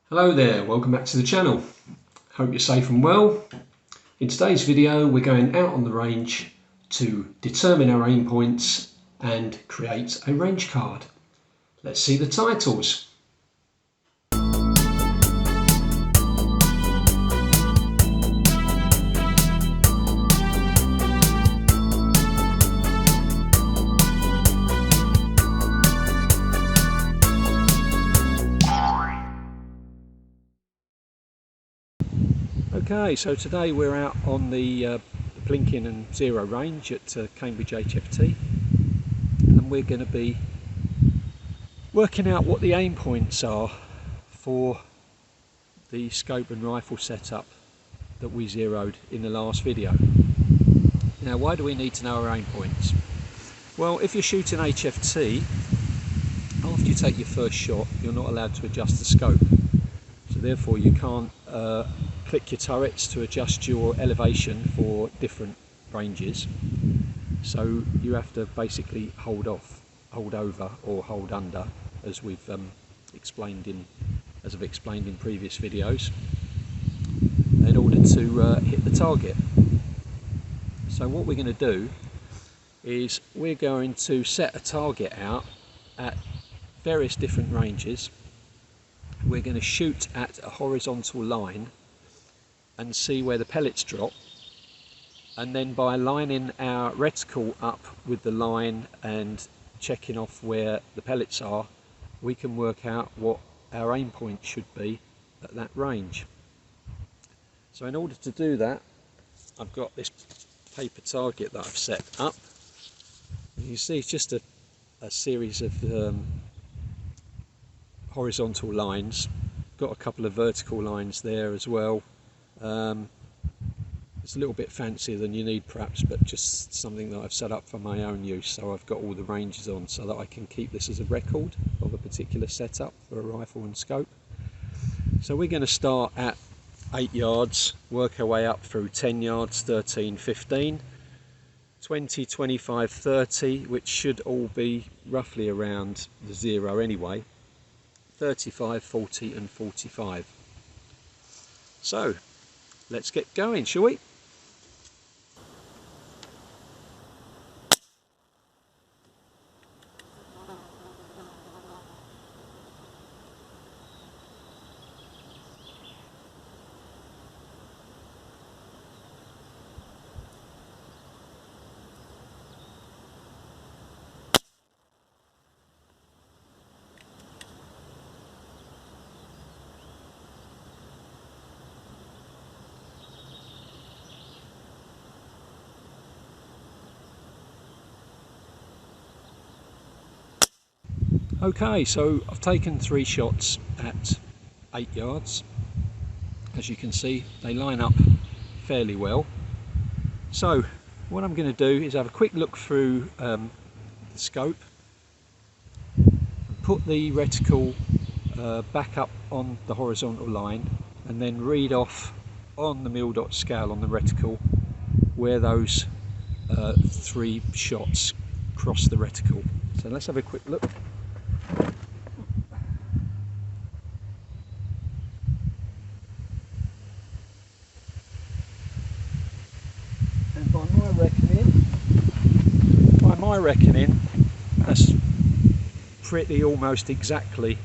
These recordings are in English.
Hello there, welcome back to the channel. Hope you're safe and well. In today's video we're going out on the range to determine our aim points and create a range card. Let's see the titles. Okay, so today we're out on the blinking and zero range at Cambridge HFT, and we're going to be working out what the aim points are for the scope and rifle setup that we zeroed in the last video. Now, why do we need to know our aim points? Well, if you're shooting HFT, after you take your first shot, you're not allowed to adjust the scope. So therefore you can't click your turrets to adjust your elevation for different ranges. So you have to basically hold off, hold over or hold under, as we've explained in previous videos, in order to hit the target. So what we're going to do is we're going to set a target out at various different ranges. We're going to shoot at a horizontal line and see where the pellets drop, and then by lining our reticle up with the line and checking off where the pellets are, we can work out what our aim point should be at that range. So in order to do that, I've got this paper target that I've set up. You see it's just a series of horizontal lines. Got a couple of vertical lines there as well. It's a little bit fancier than you need perhaps, but just something that I've set up for my own use, so I've got all the ranges on so that I can keep this as a record of a particular setup for a rifle and scope. So we're going to start at 8 yards, work our way up through 10 yards, 13, 15, 20, 25, 30, which should all be roughly around the zero anyway, 35, 40 and 45. So let's get going, shall we? Okay, so I've taken 3 shots at 8 yards. As you can see, they line up fairly well. So what I'm going to do is have a quick look through the scope, put the reticle back up on the horizontal line, and then read off on the mil dot scale on the reticle where those 3 shots cross the reticle. So let's have a quick look. And by my reckoning, that's pretty almost exactly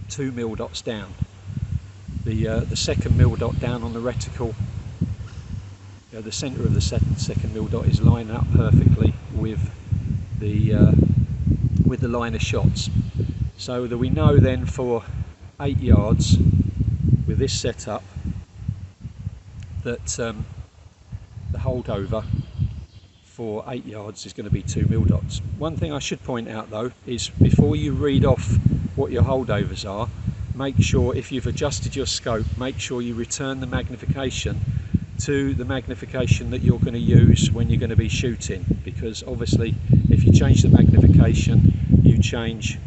2 mil dots down. The second mil dot down on the reticle, the centre of the second mil dot is lining up perfectly with the line of shots, so that we know then for 8 yards with this setup that the holdover for 8 yards is going to be 2 mil dots. One thing I should point out though is, before you read off what your holdovers are, make sure, if you've adjusted your scope, make sure you return the magnification to the magnification that you're going to use when you're going to be shooting, because obviously if you change the magnification, you change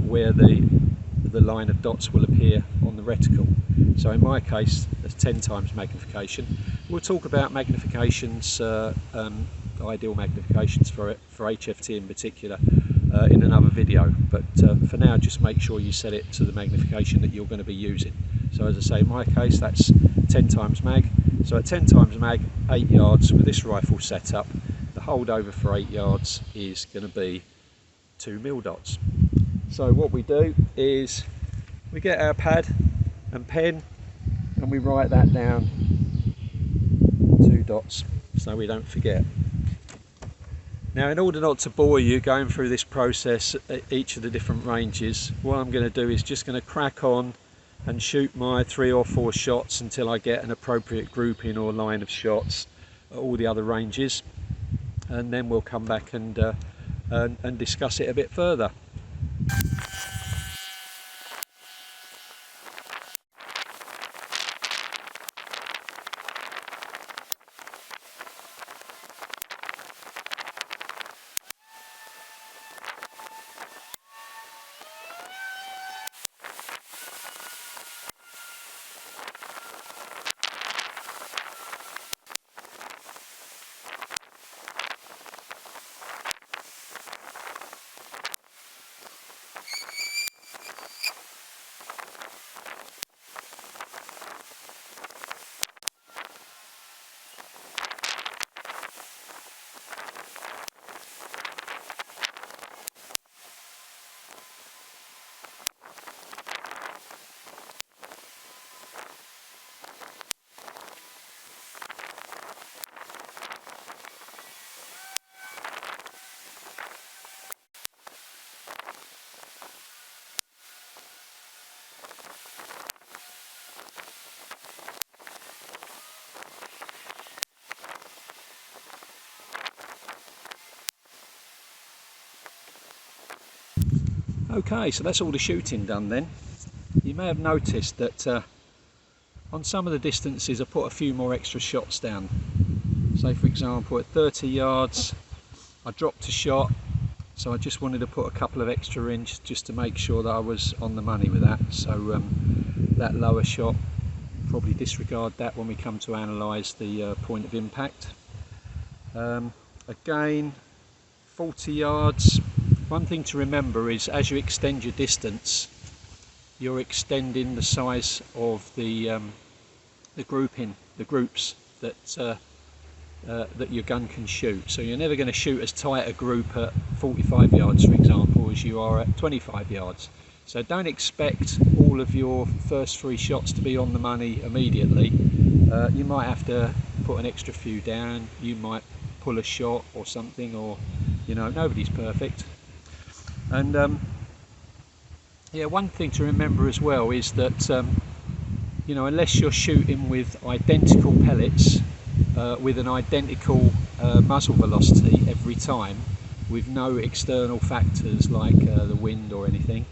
where the line of dots will appear on the reticle. So in my case, there's 10 times magnification. We'll talk about magnifications, ideal magnifications for HFT in particular, in another video, but for now just make sure you set it to the magnification that you're going to be using. So as I say, in my case that's 10 times mag, so at 10 times mag, 8 yards with this rifle setup, the holdover for 8 yards is going to be 2 mil dots. So what we do is we get our pad and pen and we write that down, 2 dots, so we don't forget. Now, in order not to bore you going through this process at each of the different ranges, what I'm going to do is just going to crack on and shoot my 3 or 4 shots until I get an appropriate grouping or line of shots at all the other ranges, and then we'll come back and discuss it a bit further. Okay, so that's all the shooting done then. You may have noticed that on some of the distances I put a few more extra shots down. Say for example at 30 yards I dropped a shot, so I just wanted to put a couple of extra in just to make sure that I was on the money with that. So that lower shot, probably disregard that when we come to analyse the point of impact. Again, 40 yards. One thing to remember is as you extend your distance, you're extending the size of the groups that your gun can shoot. So you're never going to shoot as tight a group at 45 yards, for example, as you are at 25 yards. So don't expect all of your first 3 shots to be on the money immediately. You might have to put an extra few down. You might pull a shot or something, or you know, nobody's perfect. And yeah, one thing to remember as well is that you know, unless you're shooting with identical pellets with an identical muzzle velocity every time, with no external factors like the wind or anything,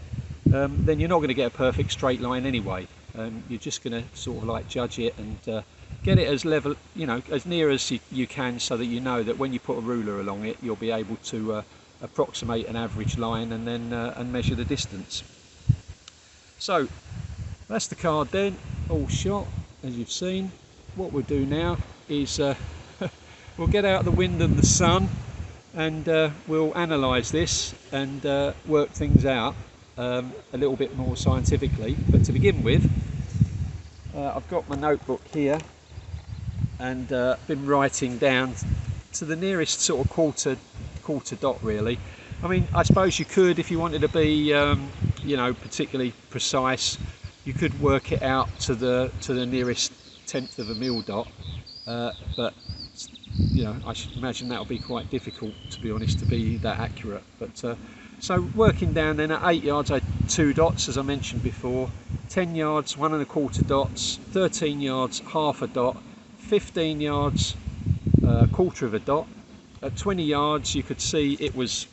then you're not going to get a perfect straight line anyway. You're just going to sort of like judge it and get it as level, you know, as near as you can, so that you know that when you put a ruler along it, you'll be able to approximate an average line and then and measure the distance. So that's the card then, all shot as you've seen. What we'll do now is we'll get out the wind and the sun, and we'll analyse this and work things out a little bit more scientifically. But to begin with, I've got my notebook here and been writing down to the nearest sort of quarter dot really. I mean, I suppose you could, if you wanted to be you know, particularly precise, you could work it out to the nearest 1/10 of a mil dot, but you know, I should imagine that will be quite difficult, to be honest, to be that accurate. But so working down then, at 8 yards I had 2 dots as I mentioned before, 10 yards 1 1/4 dots, 13 yards half a dot, 15 yards 1/4 of a dot. At 20 yards you could see it was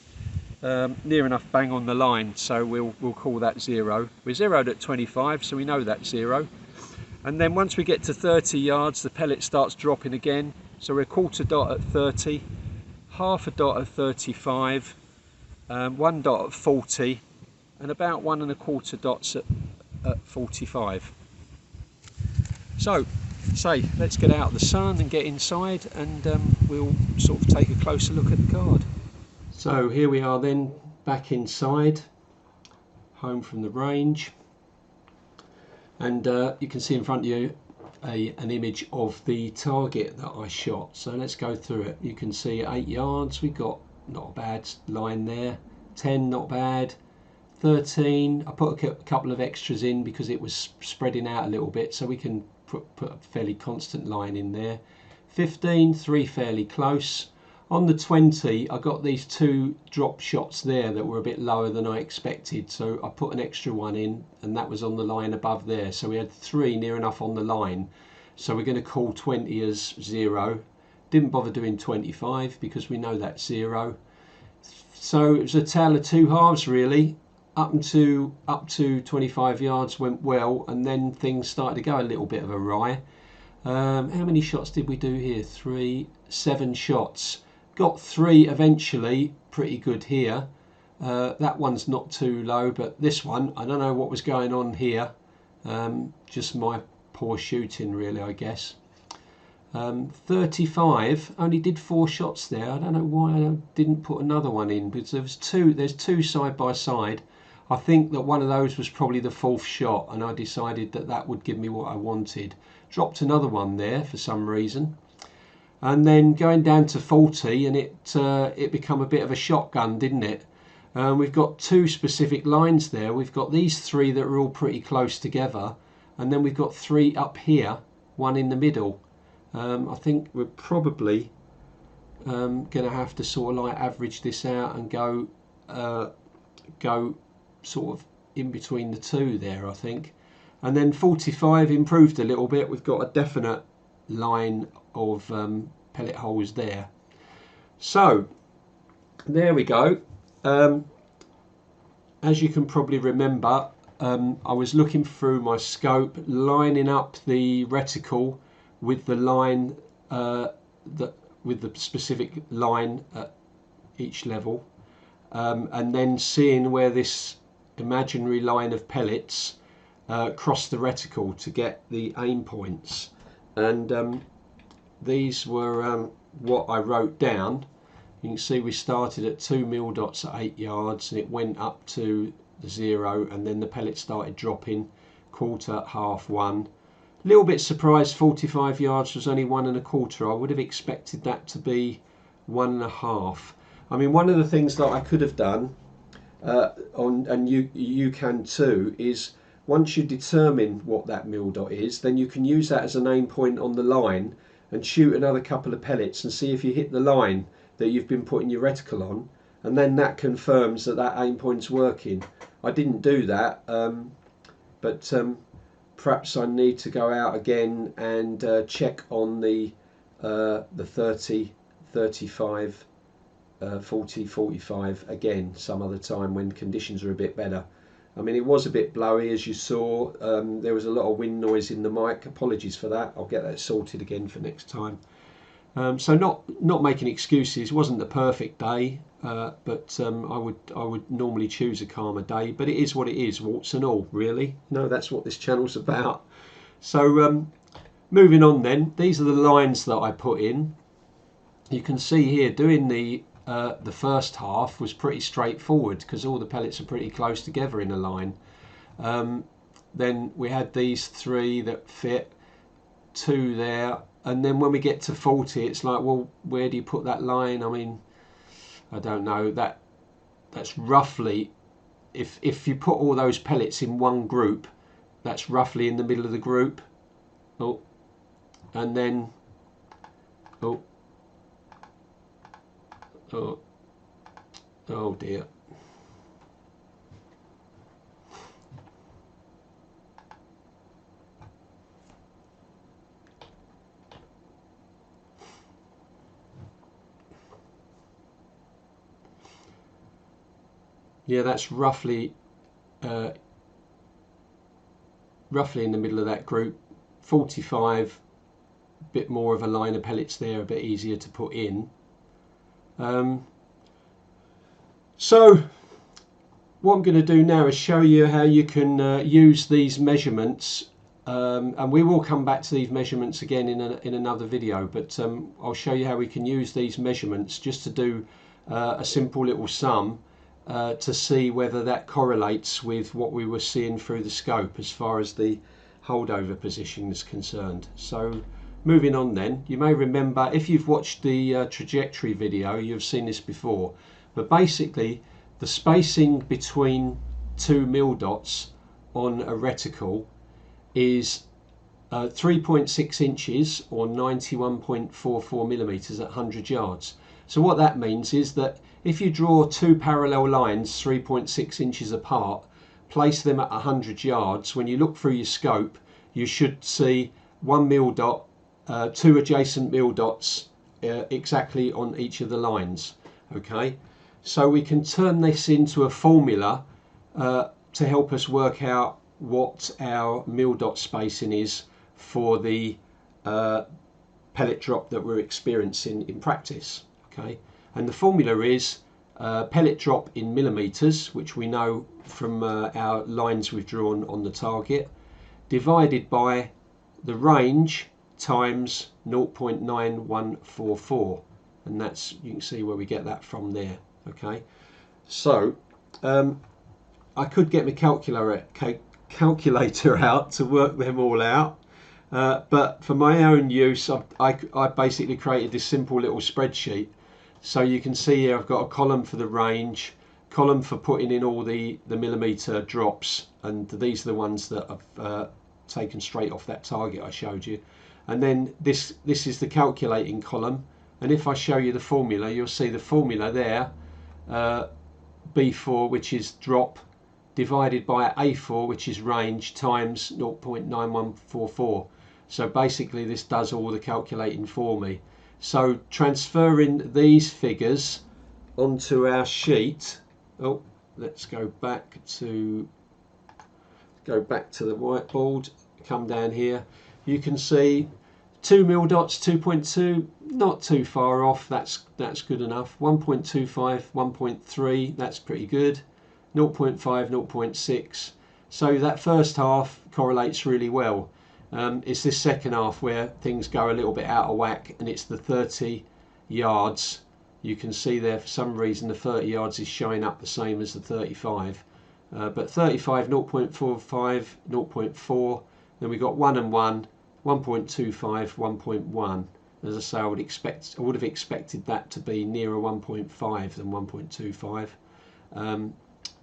near enough bang on the line, so we'll call that 0. We're zeroed at 25, so we know that's 0. And then once we get to 30 yards the pellet starts dropping again, so we're 1/4 dot at 30, half a dot at 35, 1 dot at 40, and about 1 1/4 dots at 45. So let's get out of the sun and get inside, and we'll sort of take a closer look at the card. So here we are then, back inside, home from the range, and you can see in front of you an image of the target that I shot. So let's go through it. You can see 8 yards, we got not a bad line there, 10 not bad, 13 I put a couple of extras in because it was spreading out a little bit, so we can put a fairly constant line in there. 15, 3 fairly close. On the 20 I got these 2 drop shots there that were a bit lower than I expected, so I put an extra one in, and that was on the line above there, so we had 3 near enough on the line. So we're going to call 20 as 0. Didn't bother doing 25 because we know that's 0. So it was a tale of 2 halves really. Up to 25 yards went well, and then things started to go a little bit of awry. How many shots did we do here? 7 shots. Got 3 eventually, pretty good here. That one's not too low, but this one, I don't know what was going on here. Just my poor shooting really, I guess. 35, only did 4 shots there. I don't know why I didn't put another one in, because there's 2 side by side. I think that one of those was probably the 4th shot, and I decided that that would give me what I wanted. Dropped another one there for some reason. And then going down to 40, and it become a bit of a shotgun, didn't it? We've got 2 specific lines there. We've got these 3 that are all pretty close together, and then we've got 3 up here, 1 in the middle. I think we're probably going to have to sort of like average this out and go sort of in between the 2 there, I think. And then 45 improved a little bit. We've got a definite line of pellet holes there. So there we go. As you can probably remember, I was looking through my scope, lining up the reticle with the line with the specific line at each level, and then seeing where this imaginary line of pellets crossed the reticle to get the aim points. And these were what I wrote down. You can see we started at 2 mil dots at 8 yards, and it went up to 0, and then the pellet started dropping, quarter, half, 1. A little bit surprised 45 yards was only 1 1/4. I would have expected that to be 1 1/2. I mean, one of the things that I could have done, and you can too, is once you determine what that mil dot is, then you can use that as an aim point on the line and shoot another couple of pellets and see if you hit the line that you've been putting your reticle on, and then that confirms that that aim point's working. I didn't do that, but perhaps I need to go out again and check on the 30, 35, 40, 45 again some other time when conditions are a bit better. I mean, it was a bit blowy, as you saw. There was a lot of wind noise in the mic. Apologies for that. I'll get that sorted again for next time. So not making excuses. It wasn't the perfect day, but I would normally choose a calmer day. But it is what it is, warts and all, really. No, that's what this channel's about. So moving on then. These are the lines that I put in. You can see here doing the first half was pretty straightforward because all the pellets are pretty close together in a line. Then we had these 3 that fit, 2 there, and then when we get to 40 it's like, well, where do you put that line? I mean, I don't know, that's roughly, if you put all those pellets in one group, that's roughly in the middle of the group. Oh, and then oh dear. Yeah, that's roughly in the middle of that group. 45, a bit more of a line of pellets there, a bit easier to put in. So what I'm going to do now is show you how you can use these measurements, and we will come back to these measurements again in another video, but I'll show you how we can use these measurements just to do a simple little sum to see whether that correlates with what we were seeing through the scope as far as the holdover position is concerned. So moving on then, you may remember, if you've watched the trajectory video, you've seen this before, but basically the spacing between two mil dots on a reticle is 3.6 inches or 91.44 millimeters at 100 yards. So what that means is that if you draw two parallel lines 3.6 inches apart, place them at 100 yards, when you look through your scope, you should see one mil dot, two adjacent mil dots exactly on each of the lines. Okay, so we can turn this into a formula to help us work out what our mil dot spacing is for the pellet drop that we're experiencing in practice. Okay, and the formula is pellet drop in millimeters, which we know from our lines we've drawn on the target, divided by the range times 0.9144, and that's, you can see where we get that from there. Okay, so I could get my calculator out to work them all out, but for my own use I basically created this simple little spreadsheet. So you can see here I've got a column for the range, column for putting in all the millimeter drops, and these are the ones that I've taken straight off that target I showed you, and then this is the calculating column, and if I show you the formula, you'll see the formula there, B4, which is drop, divided by A4, which is range, times 0.9144. so basically this does all the calculating for me. So transferring these figures onto our sheet, oh, let's go back to the whiteboard, come down here, you can see 2 mil dots, 2.2, not too far off, that's good enough. 1.25, 1.3, that's pretty good. 0.5, 0.6, so that first half correlates really well. It's this second half where things go a little bit out of whack, and it's the 30 yards. You can see there, for some reason the 30 yards is showing up the same as the 35, but 35, 0.45, 0.4, then we got 1 and 1, 1.25, 1.1. As I say, I would have expected that to be nearer 1.5 than 1.25,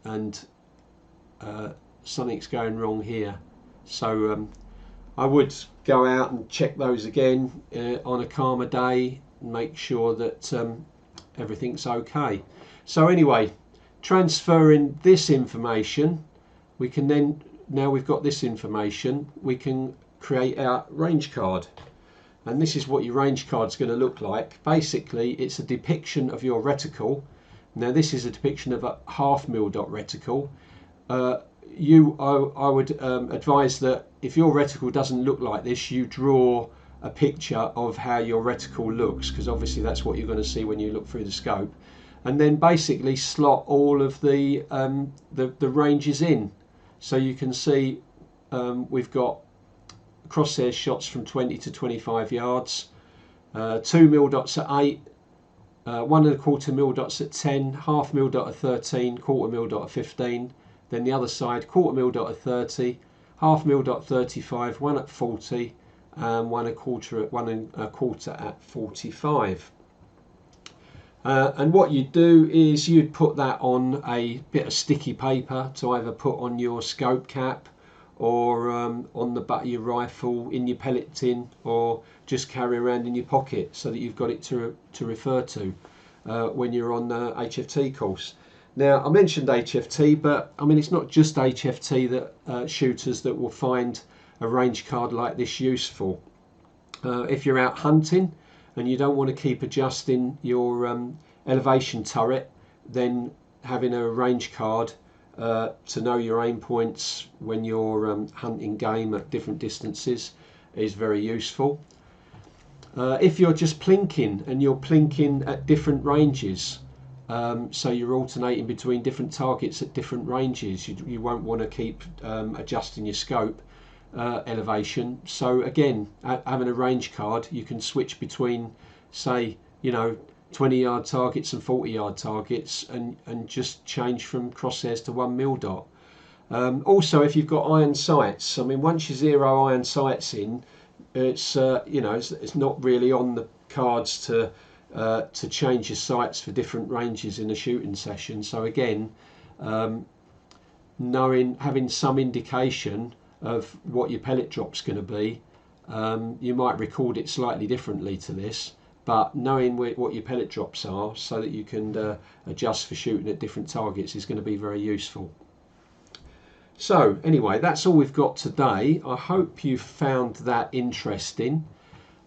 and something's going wrong here. So I would go out and check those again on a calmer day and make sure that everything's okay. So anyway, transferring this information, we can then, now we've got this information, we can create our range card, and this is what your range card is going to look like. Basically it's a depiction of your reticle. Now this is a depiction of a half mil dot reticle. I would advise that if your reticle doesn't look like this, you draw a picture of how your reticle looks, because obviously that's what you're going to see when you look through the scope, and then basically slot all of the ranges in. So you can see we've got crosshair shots from 20 to 25 yards, 2 mil dots at 8, 1¼ mil dots at 10, half mil dot at 13, quarter mil dot at 15, then the other side, quarter mil dot at 30, half mil dot 35, 1 at 40, and 1¼ at 45. And what you do is you'd put that on a bit of sticky paper to either put on your scope cap, or on the butt of your rifle, in your pellet tin, or just carry around in your pocket so that you've got it to refer to when you're on the HFT course. Now I mentioned HFT, but I mean it's not just HFT that shooters that will find a range card like this useful. If you're out hunting and you don't want to keep adjusting your elevation turret, then having a range card to know your aim points when you're hunting game at different distances is very useful. If you're just plinking and you're plinking at different ranges, so you're alternating between different targets at different ranges, you won't want to keep adjusting your scope elevation. So again, having a range card, you can switch between, say, you know, 20-yard targets and 40-yard targets, and just change from crosshairs to 1mm dot. Also, if you've got iron sights, I mean, once you zero iron sights in, it's you know, it's not really on the cards to change your sights for different ranges in a shooting session. So again, having some indication of what your pellet drop's going to be, you might record it slightly differently to this, but knowing what your pellet drops are so that you can adjust for shooting at different targets is going to be very useful. So anyway, that's all we've got today. I hope you found that interesting.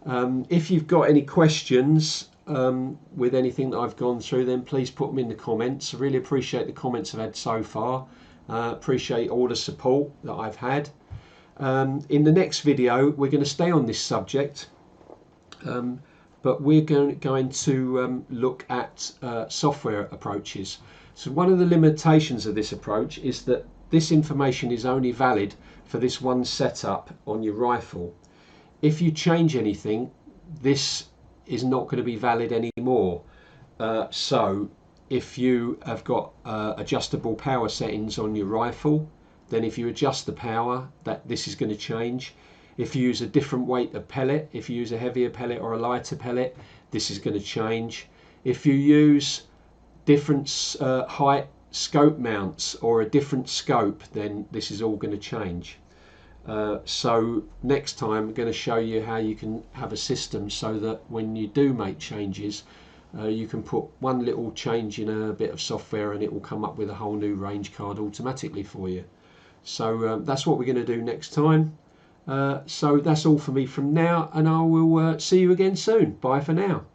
If you've got any questions with anything that I've gone through, then please put them in the comments. I really appreciate the comments I've had so far. Appreciate all the support that I've had. In the next video, we're going to stay on this subject, but we're going to look at software approaches. So one of the limitations of this approach is that this information is only valid for this one setup on your rifle. If you change anything, this is not going to be valid anymore. So if you have got adjustable power settings on your rifle, then if you adjust the power, this is going to change. If you use a different weight of pellet, if you use a heavier pellet or a lighter pellet, this is going to change. If you use different height scope mounts or a different scope, then this is all going to change. So next time I'm going to show you how you can have a system so that when you do make changes, you can put one little change in a bit of software and it will come up with a whole new range card automatically for you. So that's what we're going to do next time. So that's all for me from now, and I will see you again soon. Bye for now.